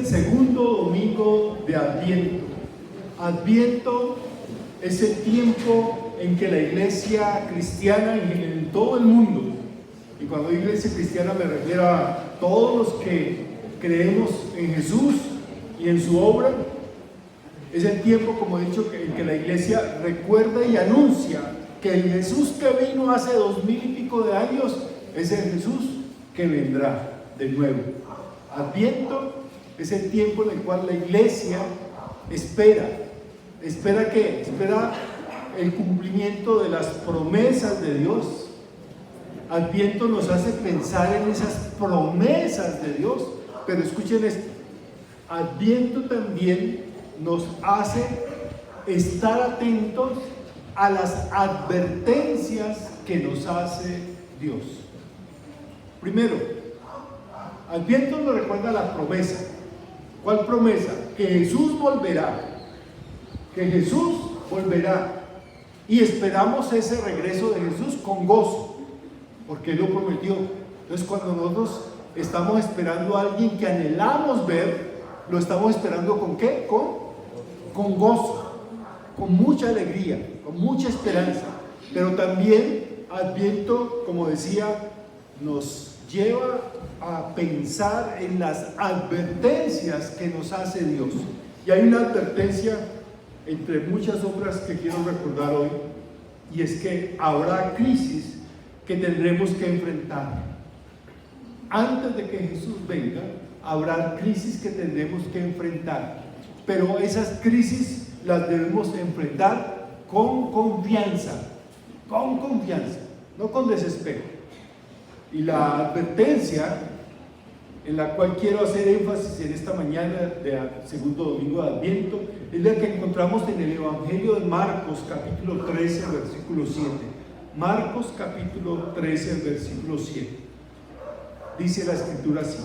segundo domingo de Adviento. Adviento es el tiempo en que la iglesia cristiana en todo el mundo, y cuando digo iglesia cristiana me refiero a todos los que creemos en Jesús y en su obra, es el tiempo, como he dicho, en que la iglesia recuerda y anuncia que el Jesús que vino hace 2000 y pico de años es el Jesús que vendrá de nuevo. Adviento es el tiempo en el cual la iglesia espera el cumplimiento de las promesas de Dios. Adviento nos hace pensar en esas promesas de Dios, pero escuchen esto, Adviento también nos hace estar atentos a las advertencias que nos hace Dios. Primero, Adviento nos recuerda la promesa. ¿Cuál promesa? Que Jesús volverá. Que Jesús volverá. Y esperamos ese regreso de Jesús con gozo, porque Él lo prometió. Entonces, cuando nosotros estamos esperando a alguien que anhelamos ver, lo estamos esperando ¿con qué? Con gozo, con mucha alegría, con mucha esperanza. Pero también Adviento, como decía, nos lleva a pensar en las advertencias que nos hace Dios. Y hay una advertencia entre muchas otras que quiero recordar hoy, y es que habrá crisis que tendremos que enfrentar. Antes de que Jesús venga, habrá crisis que tendremos que enfrentar, pero esas crisis las debemos enfrentar con confianza, no con desespero. Y la advertencia en la cual quiero hacer énfasis en esta mañana de segundo domingo de Adviento es la que encontramos en el Evangelio de Marcos, capítulo 13, versículo 7. Marcos, capítulo 13, versículo 7. Dice la Escritura así,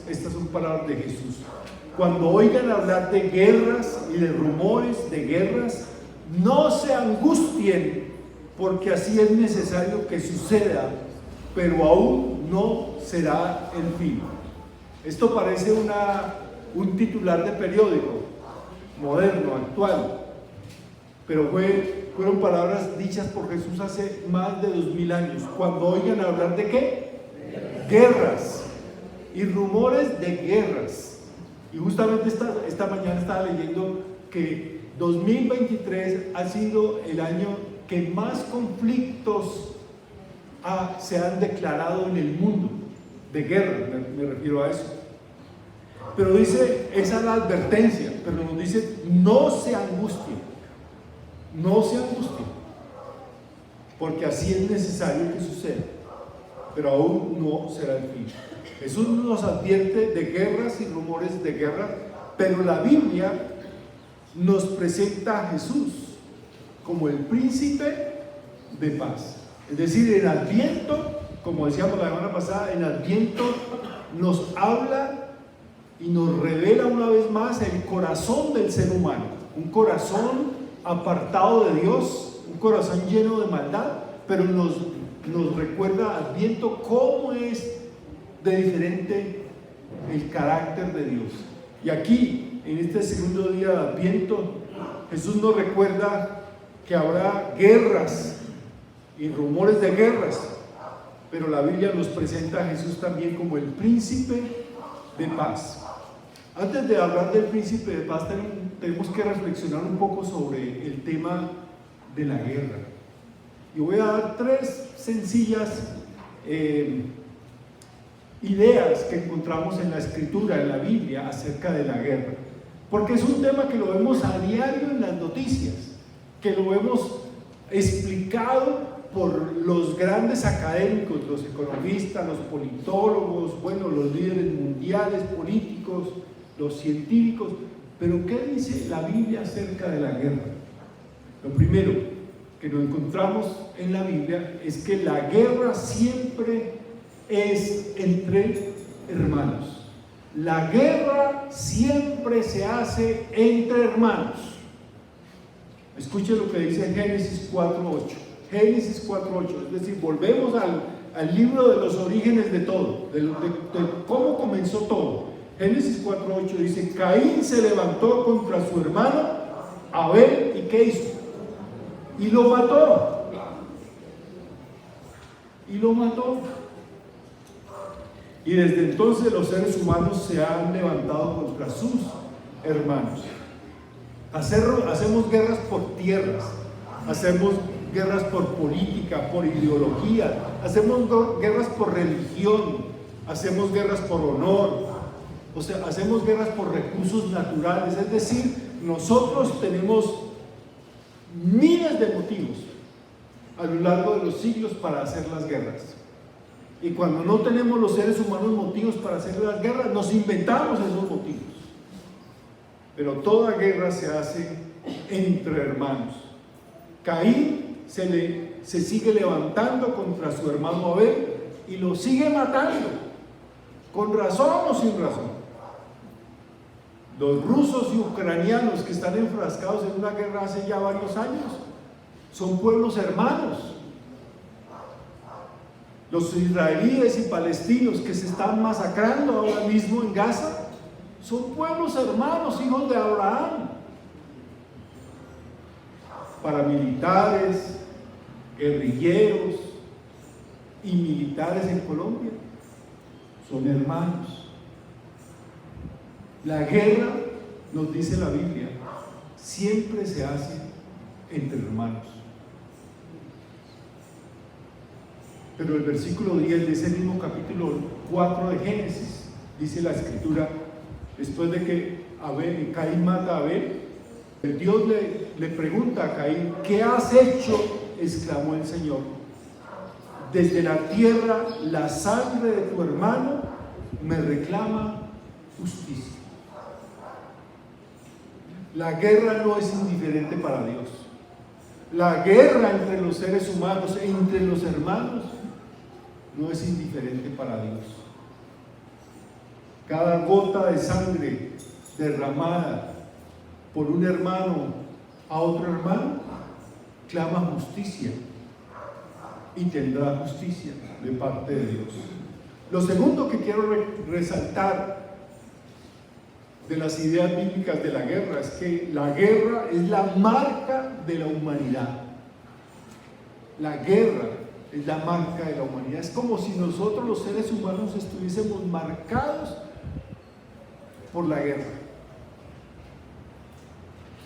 estas son palabras de Jesús. Cuando oigan hablar de guerras y de rumores de guerras, no se angustien, porque así es necesario que suceda, pero aún no será el fin. Esto parece un titular de periódico moderno, actual, pero fueron palabras dichas por Jesús hace más de 2000 años. Cuando oigan hablar de ¿qué? Guerras y rumores de guerras. Y justamente esta mañana estaba leyendo que 2023 ha sido el año que más conflictos se han declarado en el mundo, de guerra, me refiero a eso. Pero dice, esa es la advertencia, pero nos dice, no se angustien, porque así es necesario que suceda, pero aún no será el fin. Jesús nos advierte de guerras y rumores de guerra, pero la Biblia nos presenta a Jesús como el príncipe de paz. Es decir, en Adviento, como decíamos la semana pasada, en Adviento nos habla y nos revela una vez más el corazón del ser humano, un corazón apartado de Dios, un corazón lleno de maldad, pero nos recuerda Adviento cómo es de diferente el carácter de Dios. Y aquí, en este segundo día de Adviento, Jesús nos recuerda que habrá guerras y rumores de guerras, pero la Biblia nos presenta a Jesús también como el príncipe de paz. Antes de hablar del príncipe de paz, tenemos que reflexionar un poco sobre el tema de la guerra. Y voy a dar tres sencillas ideas que encontramos en la Escritura, en la Biblia, acerca de la guerra. Porque es un tema que lo vemos a diario en las noticias, que lo vemos explicado por los grandes académicos, los economistas, los politólogos, los líderes mundiales, políticos, los científicos. Pero ¿qué dice la Biblia acerca de la guerra? Lo primero que nos encontramos en la Biblia es que la guerra siempre es entre hermanos. La guerra siempre se hace entre hermanos. Escuche lo que dice Génesis 4:8. Génesis 4:8, es decir, volvemos al libro de los orígenes de todo, de cómo comenzó todo. Génesis 4:8 dice: Caín se levantó contra su hermano Abel, ¿y qué hizo? Y lo mató. Y lo mató. Y desde entonces los seres humanos se han levantado contra sus hermanos. Hacemos guerras por tierras, hacemos guerras por política, por ideología, hacemos guerras por religión, hacemos guerras por honor, o sea, hacemos guerras por recursos naturales. Es decir, nosotros tenemos miles de motivos a lo largo de los siglos para hacer las guerras. Y cuando no tenemos los seres humanos motivos para hacer las guerras, nos inventamos esos motivos. Pero toda guerra se hace entre hermanos. Caín se sigue levantando contra su hermano Abel y lo sigue matando, con razón o sin razón. Los rusos y ucranianos que están enfrascados en una guerra hace ya varios años son pueblos hermanos. Los israelíes y palestinos que se están masacrando ahora mismo en Gaza son pueblos hermanos, hijos de Abraham. Paramilitares, guerrilleros y militares en Colombia son hermanos. La guerra, nos dice la Biblia, siempre se hace entre hermanos. Pero el versículo 10 de ese mismo capítulo 4 de Génesis, dice la Escritura, después de que Caín mata a Abel, Dios le pregunta a Caín: ¿qué has hecho? Exclamó el Señor. Desde la tierra la sangre de tu hermano me reclama justicia. La guerra no es indiferente para Dios. La guerra entre los seres humanos, entre los hermanos, no es indiferente para Dios. Cada gota de sangre derramada por un hermano a otro hermano clama justicia y tendrá justicia de parte de Dios. Lo segundo que quiero resaltar de las ideas bíblicas de la guerra es que la guerra es la marca de la humanidad. La guerra es la marca de la humanidad. Es como si nosotros los seres humanos estuviésemos marcados por la guerra,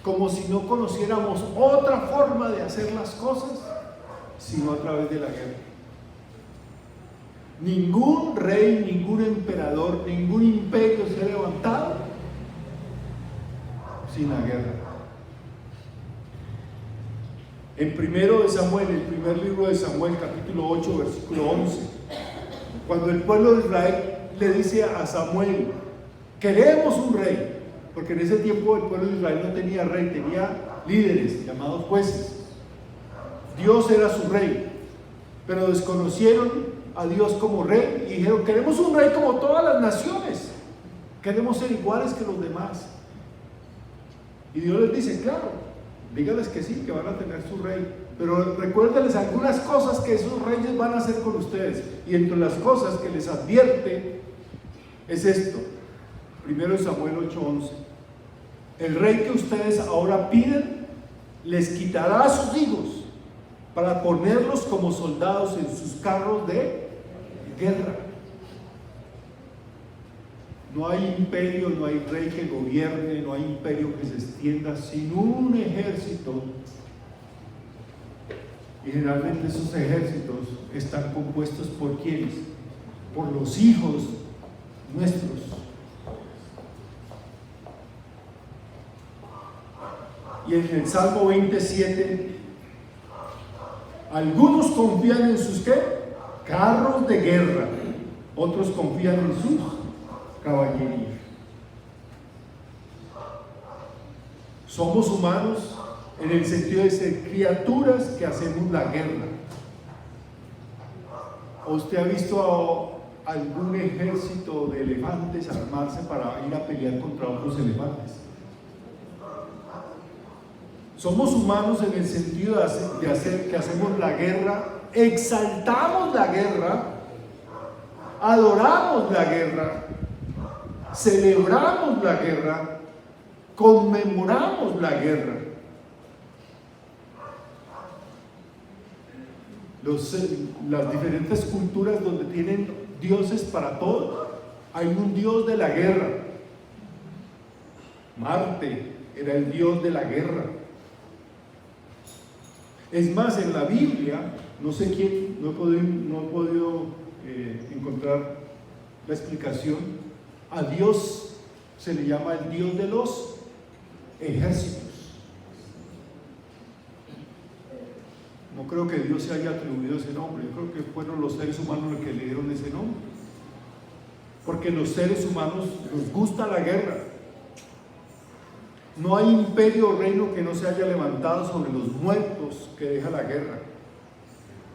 como si no conociéramos otra forma de hacer las cosas sino a través de la guerra. Ningún rey, ningún emperador, ningún imperio se ha levantado sin la guerra. En primero de Samuel, el primer libro de Samuel, capítulo 8, versículo 11, cuando el pueblo de Israel le dice a Samuel: queremos un rey, porque en ese tiempo el pueblo de Israel no tenía rey, tenía líderes llamados jueces. Dios era su rey, pero desconocieron a Dios como rey y dijeron: queremos un rey como todas las naciones, queremos ser iguales que los demás. Y Dios les dice: claro, dígales que sí, que van a tener su rey, pero recuérdenles algunas cosas que esos reyes van a hacer con ustedes. Y entre las cosas que les advierte es esto: 1 Samuel 8:11, el rey que ustedes ahora piden les quitará a sus hijos para ponerlos como soldados en sus carros de guerra. No hay imperio, no hay rey que gobierne, no hay imperio que se extienda sin un ejército. Y generalmente esos ejércitos están compuestos por ¿quiénes? Por los hijos nuestros. Y en el Salmo 27, algunos confían en sus ¿qué? Carros de guerra, otros confían en sus caballería. Somos humanos en el sentido de ser criaturas que hacemos la guerra. ¿Usted ha visto a algún ejército de elefantes armarse para ir a pelear contra otros elefantes? Somos humanos en el sentido de hacer que hacemos la guerra, exaltamos la guerra, adoramos la guerra, celebramos la guerra, conmemoramos la guerra. Las diferentes culturas donde tienen dioses para todo, hay un dios de la guerra. Marte era el dios de la guerra. Es más, en la Biblia, no sé quién, no he podido encontrar la explicación. A Dios se le llama el Dios de los ejércitos. No creo que Dios se haya atribuido ese nombre. Yo creo que fueron los seres humanos los que le dieron ese nombre. Porque los seres humanos nos gusta la guerra. No hay imperio o reino que no se haya levantado sobre los muertos que deja la guerra.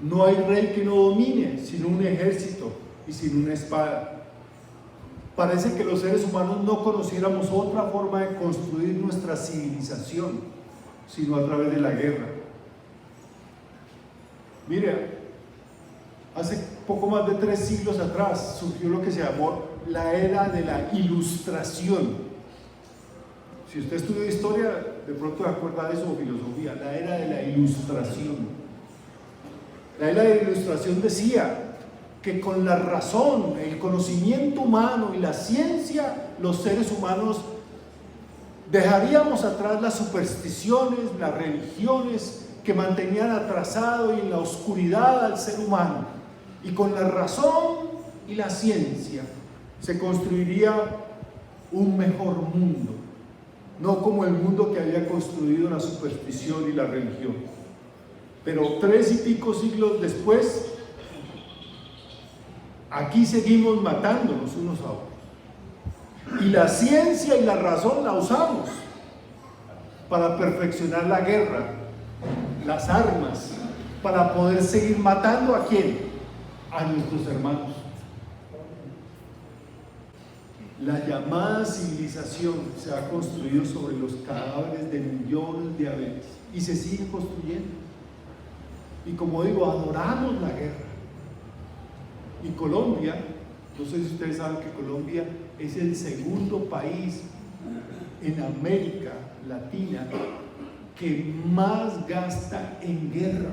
No hay rey que no domine sin un ejército y sin una espada. Parece que los seres humanos no conociéramos otra forma de construir nuestra civilización, sino a través de la guerra. Mire, hace poco más de 3 siglos atrás surgió lo que se llamó la era de la Ilustración. Si usted estudia historia, de pronto se acuerda de eso, o filosofía, la era de la Ilustración. La era de la Ilustración decía que con la razón, el conocimiento humano y la ciencia, los seres humanos dejaríamos atrás las supersticiones, las religiones que mantenían atrasado y en la oscuridad al ser humano, y con la razón y la ciencia se construiría un mejor mundo, no como el mundo que había construido la superstición y la religión. Pero 3 y pico siglos después, aquí seguimos matándonos unos a otros, y la ciencia y la razón la usamos para perfeccionar la guerra, las armas, para poder seguir matando ¿a quién? A nuestros hermanos. La llamada civilización se ha construido sobre los cadáveres de millones de abejas y se sigue construyendo. Y como digo, adoramos la guerra. Y Colombia, no sé si ustedes saben que Colombia es el segundo país en América Latina que más gasta en guerra.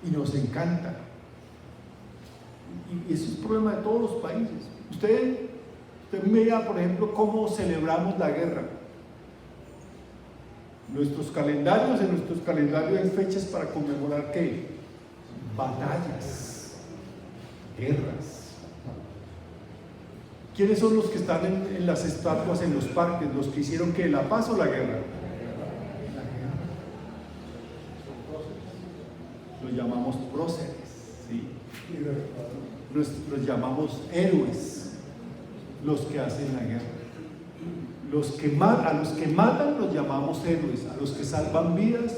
Y nos encanta. Y ese es el problema de todos los países. Usted mira, por ejemplo, cómo celebramos la guerra. En nuestros calendarios hay fechas para conmemorar ¿qué? Batallas, guerras. ¿Quiénes son los que están en las estatuas, en los parques? ¿Los que hicieron que la paz o la guerra? La guerra. Los llamamos próceres, ¿sí? Los llamamos héroes, los que hacen la guerra. A los que matan los llamamos héroes, a los que salvan vidas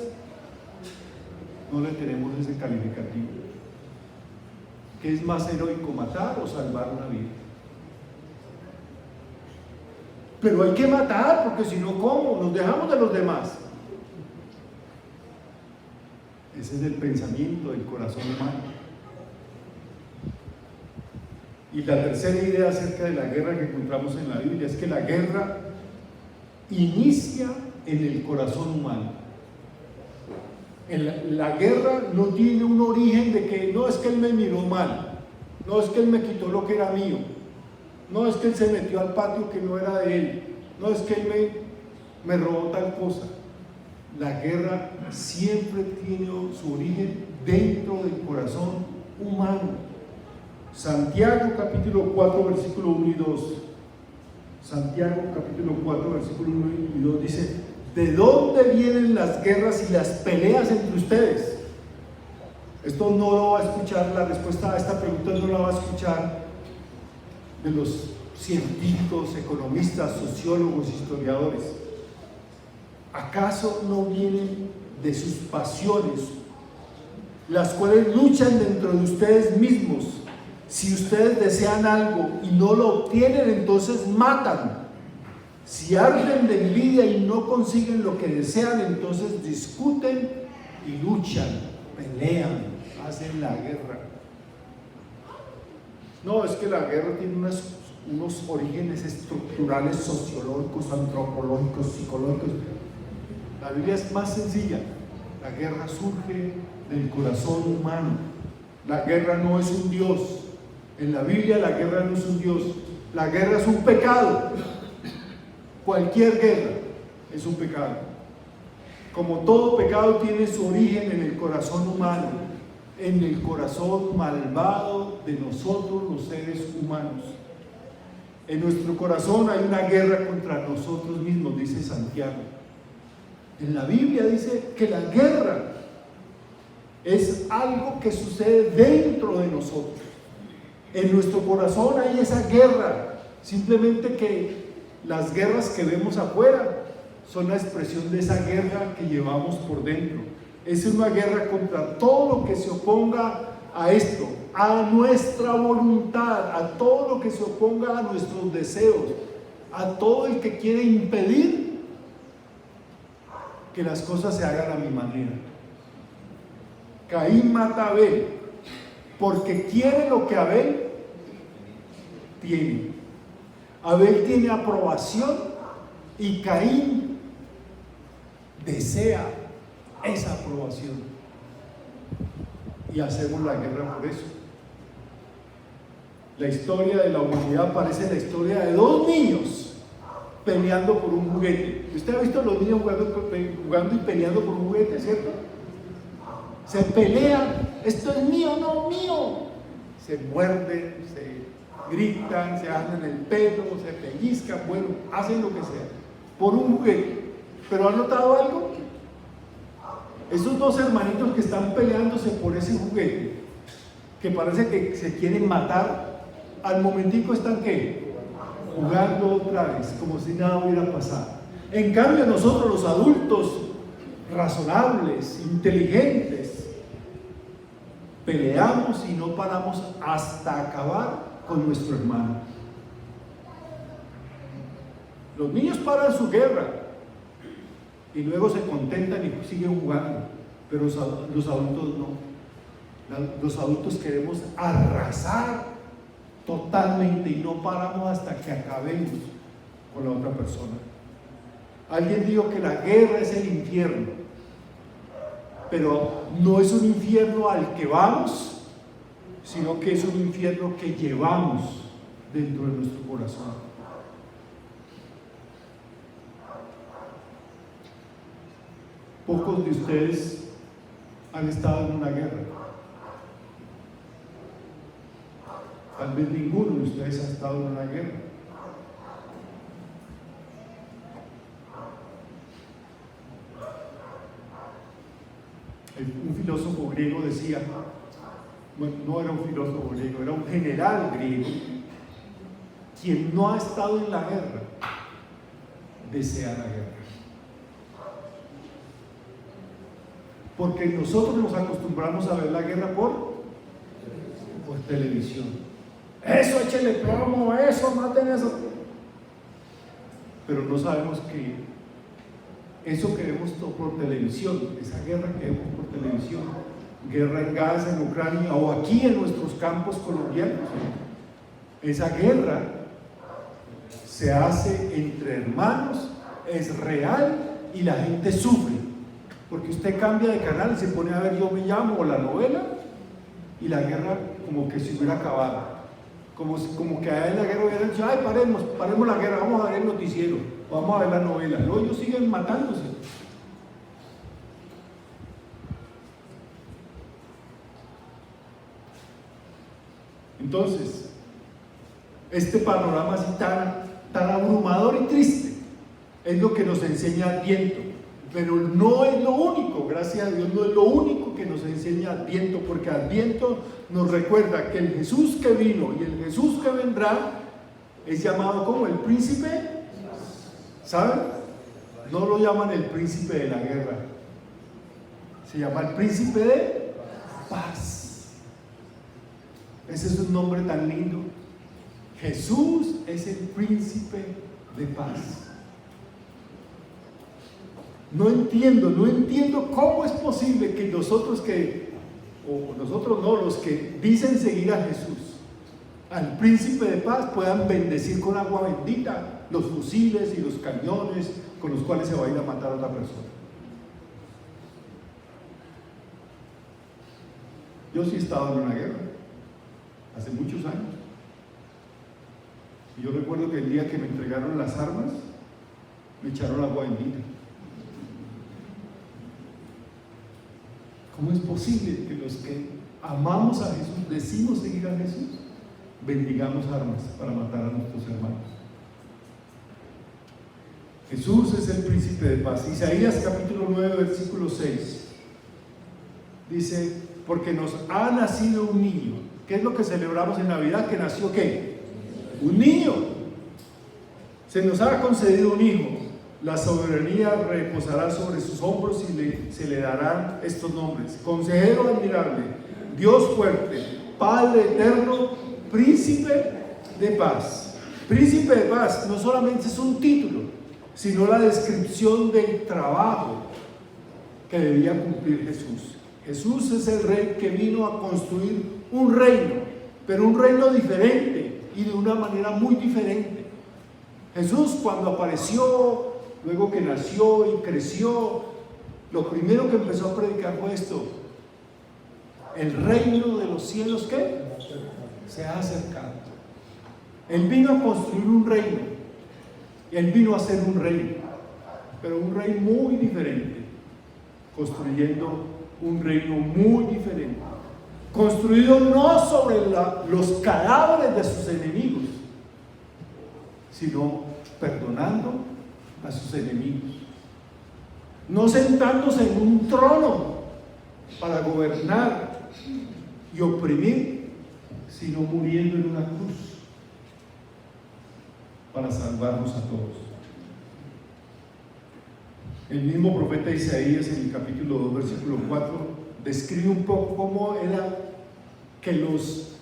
no le tenemos ese calificativo. ¿Qué es más heroico, matar o salvar una vida? Pero hay que matar, porque si no, ¿cómo? Nos dejamos de los demás. Ese es el pensamiento del corazón humano. Y la tercera idea acerca de la guerra que encontramos en la Biblia es que la guerra inicia en el corazón humano. La guerra no tiene un origen de que no es que él me miró mal, no es que él me quitó lo que era mío, no es que él se metió al patio que no era de él, no es que él me robó tal cosa. La guerra siempre tiene su origen dentro del corazón humano. Santiago capítulo 4 versículo 1 y 2. Santiago capítulo 4 versículo 1 y 2 dice: ¿de dónde vienen las guerras y las peleas entre ustedes? Esto no lo va a escuchar, la respuesta a esta pregunta no la va a escuchar de los científicos, economistas, sociólogos, historiadores. ¿Acaso no vienen de sus pasiones, las cuales luchan dentro de ustedes mismos? Si ustedes desean algo y no lo obtienen, entonces matan. Si arden de envidia y no consiguen lo que desean, entonces discuten y luchan, pelean, hacen la guerra. No, es que la guerra tiene unos orígenes estructurales, sociológicos, antropológicos, psicológicos. La Biblia es más sencilla. La guerra surge del corazón humano. La guerra no es un Dios. En la Biblia la guerra no es un Dios. La guerra es un pecado. Cualquier guerra es un pecado. Como todo pecado tiene su origen en el corazón humano, en el corazón malvado de nosotros los seres humanos. En nuestro corazón hay una guerra contra nosotros mismos, dice Santiago. En la Biblia dice que la guerra es algo que sucede dentro de nosotros. En nuestro corazón hay esa guerra, simplemente que las guerras que vemos afuera son la expresión de esa guerra que llevamos por dentro. Es una guerra contra todo lo que se oponga a esto, a nuestra voluntad, a todo lo que se oponga a nuestros deseos, a todo el que quiere impedir que las cosas se hagan a mi manera. Caín mata a Abel porque quiere lo que Abel tiene. Abel tiene aprobación y Caín desea esa aprobación. Y hacemos la guerra por eso. La historia de la humanidad parece la historia de dos niños peleando por un juguete. ¿Usted ha visto a los niños jugando y peleando por un juguete, cierto? Se pelean, esto es mío, no mío. Se muerden, se gritan, se andan el pelo, se pellizcan, bueno, hacen lo que sea, por un juguete. ¿Pero han notado algo? Esos dos hermanitos que están peleándose por ese juguete, que parece que se quieren matar, al momentico están ¿qué? Jugando otra vez, como si nada hubiera pasado. En cambio nosotros los adultos razonables, inteligentes, peleamos y no paramos hasta acabar con nuestro hermano. Los niños paran su guerra y luego se contentan y siguen jugando, pero los adultos no. Los adultos queremos arrasar totalmente y no paramos hasta que acabemos con la otra persona. Alguien dijo que la guerra es el infierno, pero no es un infierno al que vamos, sino que es un infierno que llevamos dentro de nuestro corazón. Pocos de ustedes han estado en una guerra. Tal vez ninguno de ustedes ha estado en una guerra. Un filósofo griego decía, bueno, no era un filósofo griego, era un general griego, quien no ha estado en la guerra, desea la guerra. Porque nosotros nos acostumbramos a ver la guerra por televisión. Eso, échele plomo, eso, maten eso. Pero no sabemos que eso que vemos por televisión, esa guerra que vemos por televisión, guerra en Gaza, en Ucrania o aquí en nuestros campos colombianos, esa guerra se hace entre hermanos, es real y la gente sufre. Porque usted cambia de canal y se pone a ver Yo Me Llamo o la novela y la guerra como que se hubiera acabado. Como que allá en la guerra hubieran dicho, ay, paremos la guerra, vamos a ver el noticiero, vamos a ver la novela. No, ellos siguen matándose. Entonces, este panorama así tan abrumador y triste es lo que nos enseña Adviento. Pero no es lo único, gracias a Dios, no es lo único que nos enseña Adviento, porque Adviento nos recuerda que el Jesús que vino y el Jesús que vendrá es llamado como el príncipe, ¿saben? No lo llaman el príncipe de la guerra, se llama el príncipe de paz. Ese es un nombre tan lindo. Jesús es el príncipe de paz. No entiendo cómo es posible que nosotros no, los que dicen seguir a Jesús, al príncipe de paz, puedan bendecir con agua bendita los fusiles y los cañones con los cuales se va a ir a matar a otra persona. Yo sí he estado en una guerra, hace muchos años. Y yo recuerdo que el día que me entregaron las armas, me echaron agua bendita. ¿Cómo es posible que los que amamos a Jesús, decimos seguir a Jesús, bendigamos armas para matar a nuestros hermanos? Jesús es el príncipe de paz. Isaías capítulo 9, versículo 6 dice: porque nos ha nacido un niño. ¿Qué es lo que celebramos en Navidad? ¿Que nació qué? Un niño. Se nos ha concedido un hijo. La soberanía reposará sobre sus hombros y se le darán estos nombres: Consejero admirable, Dios fuerte, Padre eterno, Príncipe de paz. Príncipe de paz no solamente es un título, sino la descripción del trabajo que debía cumplir Jesús. Jesús es el rey que vino a construir un reino, pero un reino diferente y de una manera muy diferente. Jesús, cuando apareció, luego que nació y creció, lo primero que empezó a predicar fue esto: el reino de los cielos, ¿qué? Se ha acercado. Él vino a construir un reino, él vino a ser un reino, pero un reino muy diferente, construyendo un reino muy diferente, construido no sobre los cadáveres de sus enemigos, sino perdonando a sus enemigos, no sentándose en un trono para gobernar y oprimir, sino muriendo en una cruz para salvarnos a todos. El mismo profeta Isaías, en el capítulo 2, versículo 4, describe un poco cómo era que los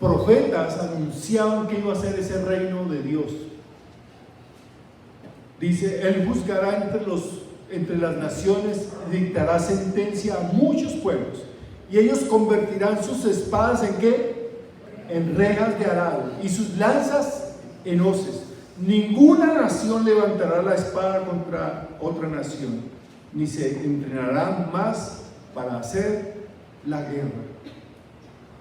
profetas anunciaban que iba a ser ese reino de Dios. Dice: Él juzgará entre las naciones, dictará sentencia a muchos pueblos, y ellos convertirán sus espadas ¿en qué? En rejas de arado, y sus lanzas en hoces. Ninguna nación levantará la espada contra otra nación, ni se entrenarán más para hacer la guerra.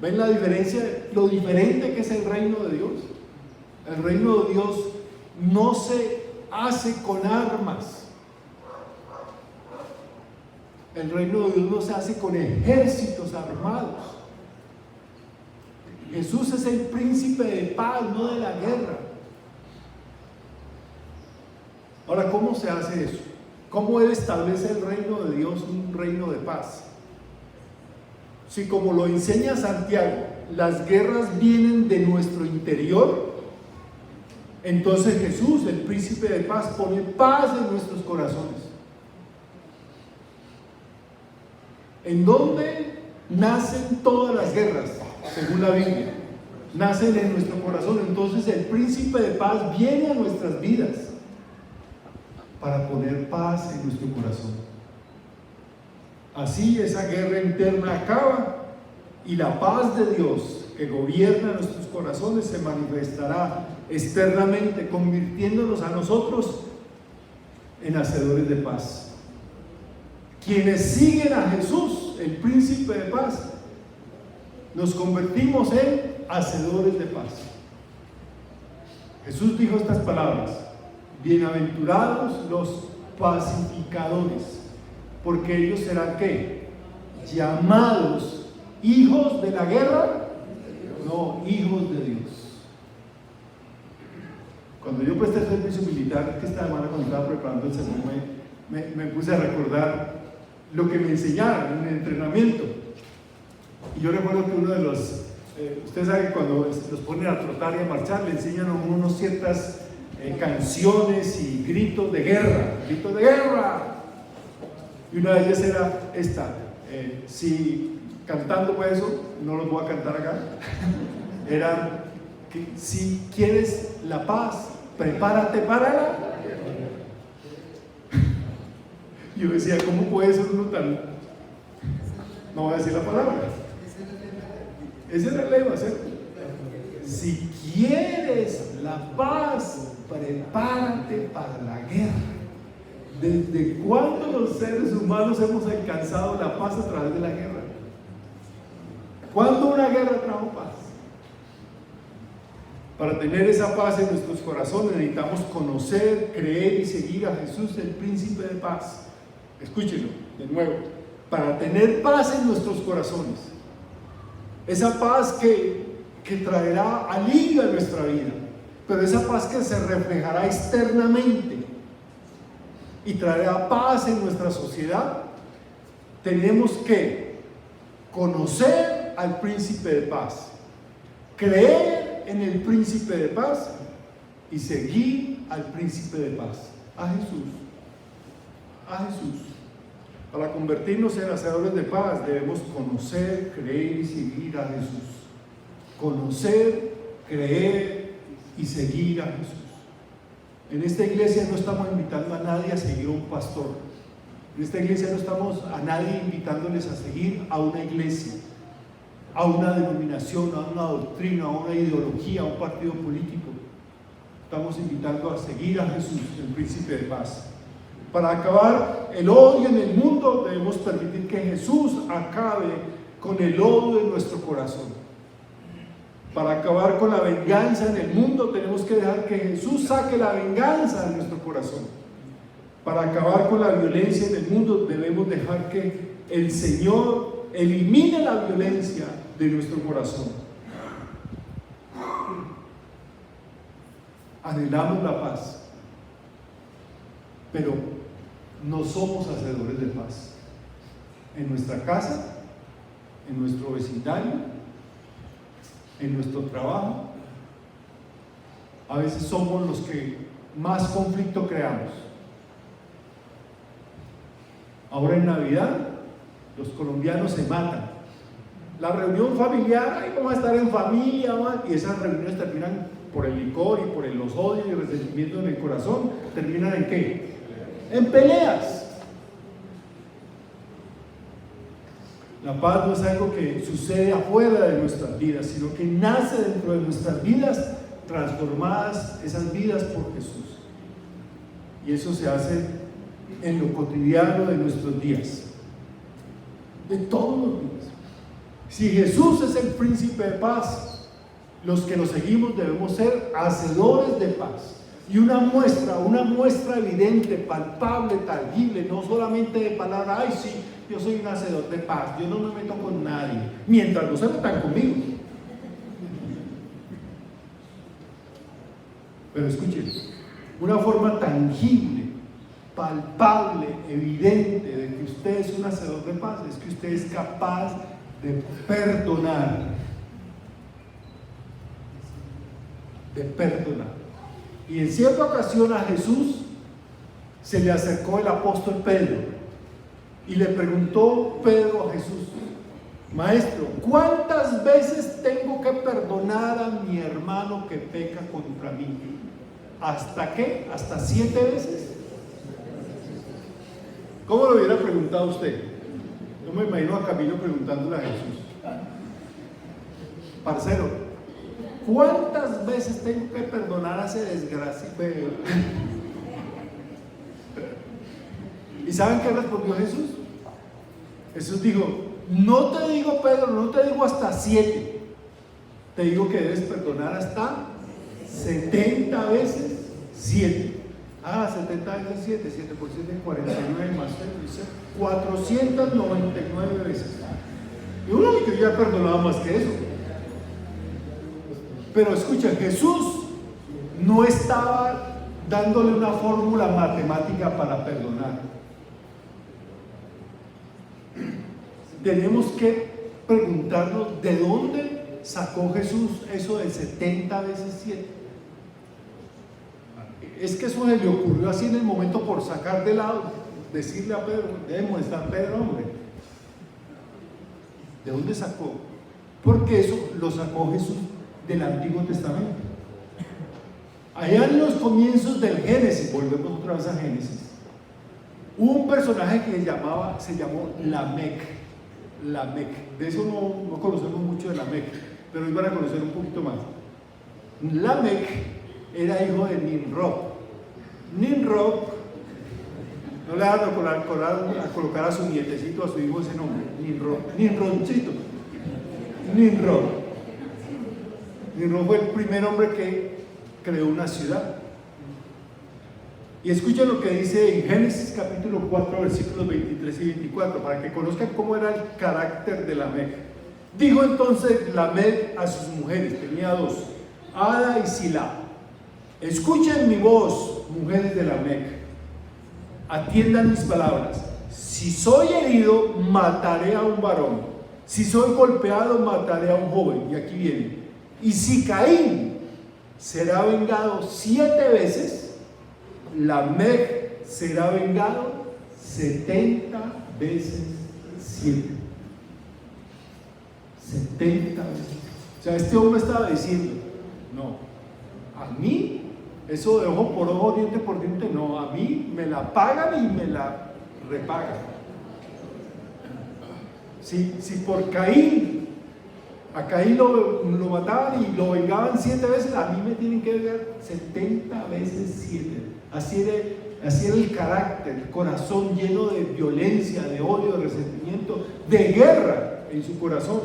¿Ven la diferencia? Lo diferente que es el reino de Dios. El reino de Dios no se hace con armas. El reino de Dios no se hace con ejércitos armados. Jesús es el príncipe de paz, no de la guerra. Ahora, ¿cómo se hace eso? ¿Cómo Él establece el reino de Dios, un reino de paz? Si, como lo enseña Santiago, las guerras vienen de nuestro interior, entonces Jesús, el príncipe de paz, pone paz en nuestros corazones. ¿En dónde nacen todas las guerras? Según la Biblia, nacen en nuestro corazón. Entonces el príncipe de paz viene a nuestras vidas para poner paz en nuestro corazón. Así esa guerra interna acaba y la paz de Dios que gobierna nuestros corazones se manifestará externamente, convirtiéndonos a nosotros en hacedores de paz. Quienes siguen a Jesús, el príncipe de paz, nos convertimos en hacedores de paz. Jesús dijo estas palabras: bienaventurados los pacificadores, porque ellos serán ¿qué? Llamados hijos de la guerra, no, hijos de Dios. Cuando yo presté el servicio militar, que esta semana cuando estaba preparando el sermón, me puse a recordar lo que me enseñaron en el entrenamiento. Y yo recuerdo que uno de los, ustedes saben que cuando los ponen a trotar y a marchar, le enseñan a uno ciertas canciones y gritos de guerra, gritos de guerra. Y una de ellas era esta, si cantando pues eso, no los voy a cantar acá, era que si quieres la paz, prepárate para la. Yo decía, ¿cómo puede ser uno tan? No voy a decir la palabra. Ese era el lema, ¿cierto? si quieres la paz, prepárate para la guerra. ¿Desde cuándo los seres humanos hemos alcanzado la paz a través de la guerra? ¿Cuándo una guerra trajo paz? Para tener esa paz en nuestros corazones necesitamos conocer, creer y seguir a Jesús, el príncipe de paz. Escúchenlo de nuevo. Para tener paz en nuestros corazones, esa paz que traerá alivio a nuestra vida, pero esa paz que se reflejará externamente y traerá paz en nuestra sociedad, tenemos que conocer al príncipe de paz, creer en el príncipe de paz y seguir al príncipe de paz, a Jesús. A Jesús. Para convertirnos en hacedores de paz debemos conocer, creer y seguir a Jesús. Conocer, creer y seguir a Jesús. En esta iglesia no estamos invitando a nadie a seguir a un pastor. En esta iglesia no estamos a nadie invitándoles a seguir a una iglesia, a una denominación, a una doctrina, a una ideología, a un partido político. Estamos invitando a seguir a Jesús, el príncipe de paz. Para acabar el odio en el mundo debemos permitir que Jesús acabe con el odio en nuestro corazón. Para acabar con la venganza en el mundo tenemos que dejar que Jesús saque la venganza de nuestro corazón. Para acabar con la violencia en el mundo debemos dejar que el Señor elimine la violencia de nuestro corazón. Anhelamos la paz, pero no somos hacedores de paz. En nuestra casa, en nuestro vecindario, en nuestro trabajo, a veces somos los que más conflicto creamos. Ahora en Navidad, los colombianos se matan. La reunión familiar, ahí vamos a estar en familia, y esas reuniones terminan por el licor y por los odios y el resentimiento en el corazón, terminan ¿en qué? En peleas. La paz no es algo que sucede afuera de nuestras vidas, sino que nace dentro de nuestras vidas, transformadas esas vidas por Jesús. Y eso se hace en lo cotidiano de nuestros días, de todos los días. Si Jesús es el príncipe de paz, los que lo seguimos debemos ser hacedores de paz. Y una muestra evidente, palpable, tangible, no solamente de palabra, ay sí, yo soy un hacedor de paz, yo no me meto con nadie, mientras no se metan conmigo. Pero escuchen, una forma tangible, palpable, evidente de que usted es un hacedor de paz, es que usted es capaz de perdonar. De perdonar. Y en cierta ocasión a Jesús se le acercó el apóstol Pedro y le preguntó Pedro a Jesús: Maestro, ¿cuántas veces tengo que perdonar a mi hermano que peca contra mí? ¿Hasta qué? ¿Hasta 7 veces? ¿Cómo lo hubiera preguntado usted? Yo me imagino a Camilo preguntándole a Jesús: Parcero, ¿cuántas veces tengo que perdonar a ese desgraciado? ¿Y saben qué respondió Jesús? Jesús dijo: no te digo, Pedro, no te digo hasta 7, te digo que debes perdonar hasta 70 veces 7. 70 veces 7, 7 por 7, 49 más 3, dice 499 veces. Y uno dice que yo ya perdonaba más que eso. Pero escucha, Jesús no estaba dándole una fórmula matemática para perdonar. Tenemos que preguntarnos de dónde sacó Jesús eso de 70 veces 7. Es que eso se le ocurrió así en el momento por sacar de lado, decirle a Pedro, debemos estar Pedro, hombre. ¿De dónde sacó? Porque eso lo sacó Jesús del Antiguo Testamento. Allá en los comienzos del Génesis, volvemos otra vez a Génesis, hubo un personaje que se llamó Lamec. De eso no conocemos mucho de Lamec, pero hoy van a conocer un poquito más. Lamec era hijo de Nimrod. Nimrod, no le van a colocar a su nietecito, a su hijo ese nombre, Nimrodcito. Nimrod fue el primer hombre que creó una ciudad. Y escuchen lo que dice en Génesis capítulo 4, versículos 23 y 24, para que conozcan cómo era el carácter de Lamec. Dijo entonces Lamec a sus mujeres, tenía dos, Ada y Silá: escuchen mi voz, mujeres de Lamec, atiendan mis palabras. Si soy herido, mataré a un varón. Si soy golpeado, mataré a un joven. Y aquí viene: y si Caín será vengado 7 veces, Lamec será vengado 70 veces 7. 70 veces. O sea, este hombre estaba diciendo: no, a mí eso de ojo por ojo, diente por diente, no, a mí me la pagan y me la repagan. Si por Caín, a Caín lo mataban y lo vengaban 7 veces, a mí me tienen que vengar 70 veces 7. Así era el carácter, el corazón lleno de violencia, de odio, de resentimiento, de guerra en su corazón.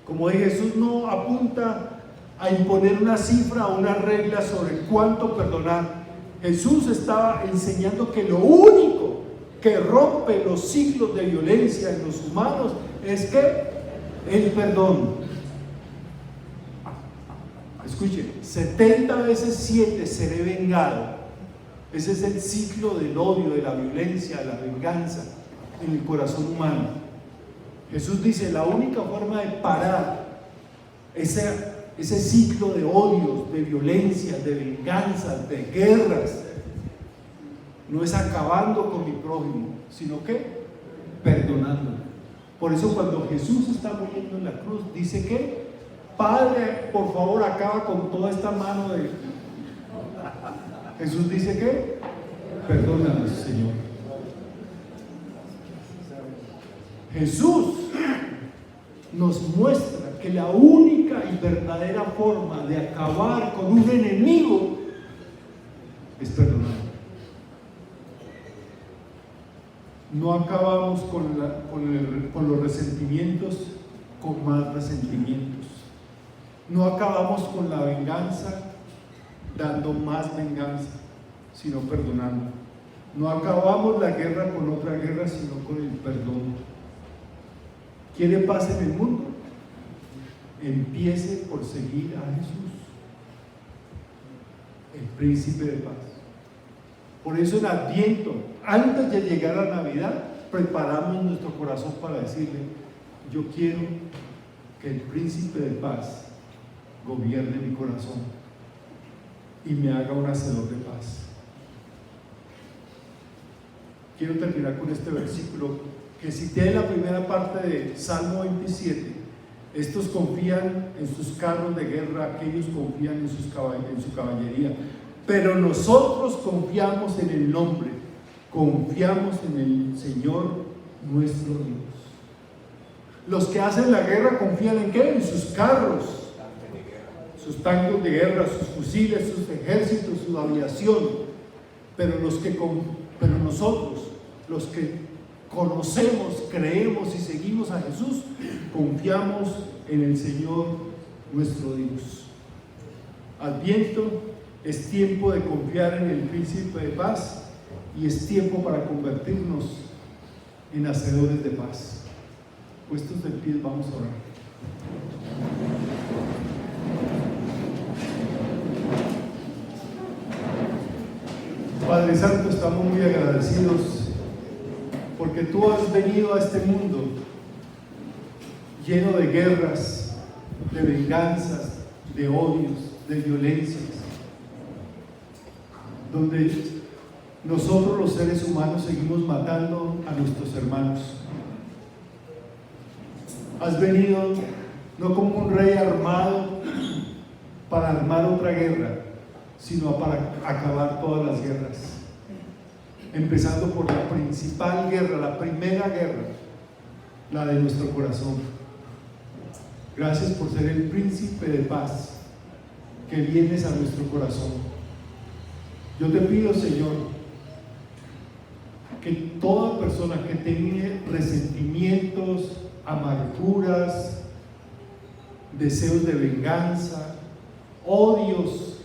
Como dije, Jesús no apunta a imponer una cifra o una regla sobre cuánto perdonar. Jesús estaba enseñando que lo único que rompe los ciclos de violencia en los humanos es que el perdón. Escuchen, 70 veces 7 seré vengado. Ese es el ciclo del odio, de la violencia, de la venganza en el corazón humano. Jesús dice: la única forma de parar ese ciclo de odios, de violencia, de venganzas, de guerras, no es acabando con mi prójimo, sino que perdonándolo. Por eso cuando Jesús está muriendo en la cruz, dice que: Padre, por favor, acaba con toda esta mano de... Jesús dice que: perdónanos, Señor. Jesús nos muestra que la única y verdadera forma de acabar con un enemigo es perdonar. No acabamos con los resentimientos con más resentimientos. No acabamos con la venganza dando más venganza, sino perdonando. No acabamos la guerra con otra guerra, sino con el perdón. ¿Quiere paz en el mundo? Empiece por seguir a Jesús, el príncipe de paz. Por eso en Adviento, antes de llegar a Navidad, preparamos nuestro corazón para decirle: yo quiero que el príncipe de paz gobierne mi corazón y me haga un hacedor de paz. Quiero terminar con este versículo que cité en la primera parte de Salmo 27. Estos confían en sus carros de guerra, aquellos confían en su caballería, pero nosotros confiamos en el nombre, confiamos en el Señor nuestro Dios. Los que hacen la guerra confían ¿en qué? En sus carros, sus tanques de guerra, sus fusiles, sus ejércitos, su aviación. Pero nosotros, los que conocemos, creemos y seguimos a Jesús, confiamos en el Señor nuestro Dios. Adviento es tiempo de confiar en el príncipe de paz y es tiempo para convertirnos en hacedores de paz. Puestos de pie, vamos a orar. Padre Santo, estamos muy agradecidos porque tú has venido a este mundo lleno de guerras, de venganzas, de odios, de violencias, donde nosotros los seres humanos seguimos matando a nuestros hermanos. Has venido no como un rey armado para armar otra guerra, sino para acabar todas las guerras, empezando por la principal guerra, la primera guerra, la de nuestro corazón. Gracias por ser el príncipe de paz que vienes a nuestro corazón. Yo te pido, Señor, que toda persona que tenga resentimientos, amarguras, deseos de venganza, odios,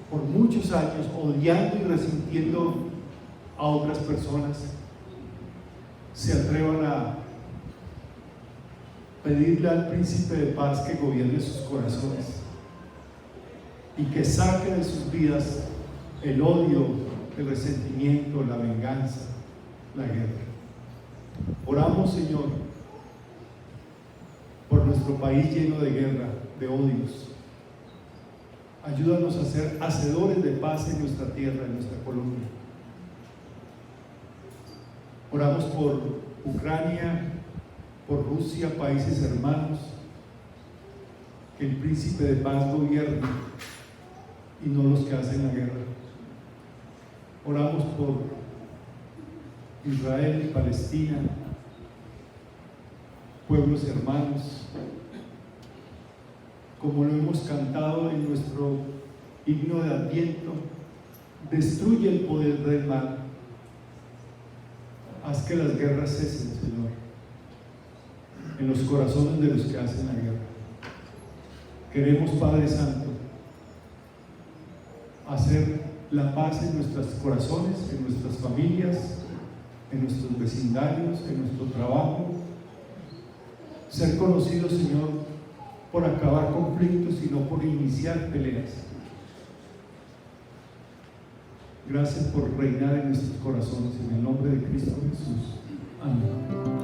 por muchos años odiando y resintiendo a otras personas, se atrevan a pedirle al príncipe de paz que gobierne sus corazones y que saque de sus vidas el odio, el resentimiento, la venganza, la guerra. Oramos, Señor, por nuestro país lleno de guerra, de odios. Ayúdanos a ser hacedores de paz en nuestra tierra, en nuestra Colombia. Oramos por Ucrania, por Rusia, países hermanos, que el príncipe de paz gobierne y no los que hacen la guerra. Oramos por Israel y Palestina, pueblos hermanos, como lo hemos cantado en nuestro himno de Adviento: destruye el poder del mal, haz que las guerras cesen, Señor, en los corazones de los que hacen la guerra. Queremos, Padre Santo, hacer la paz en nuestros corazones, en nuestras familias, en nuestros vecindarios, en nuestro trabajo. Ser conocidos, Señor, por acabar conflictos y no por iniciar peleas. Gracias por reinar en nuestros corazones, en el nombre de Cristo Jesús. Amén.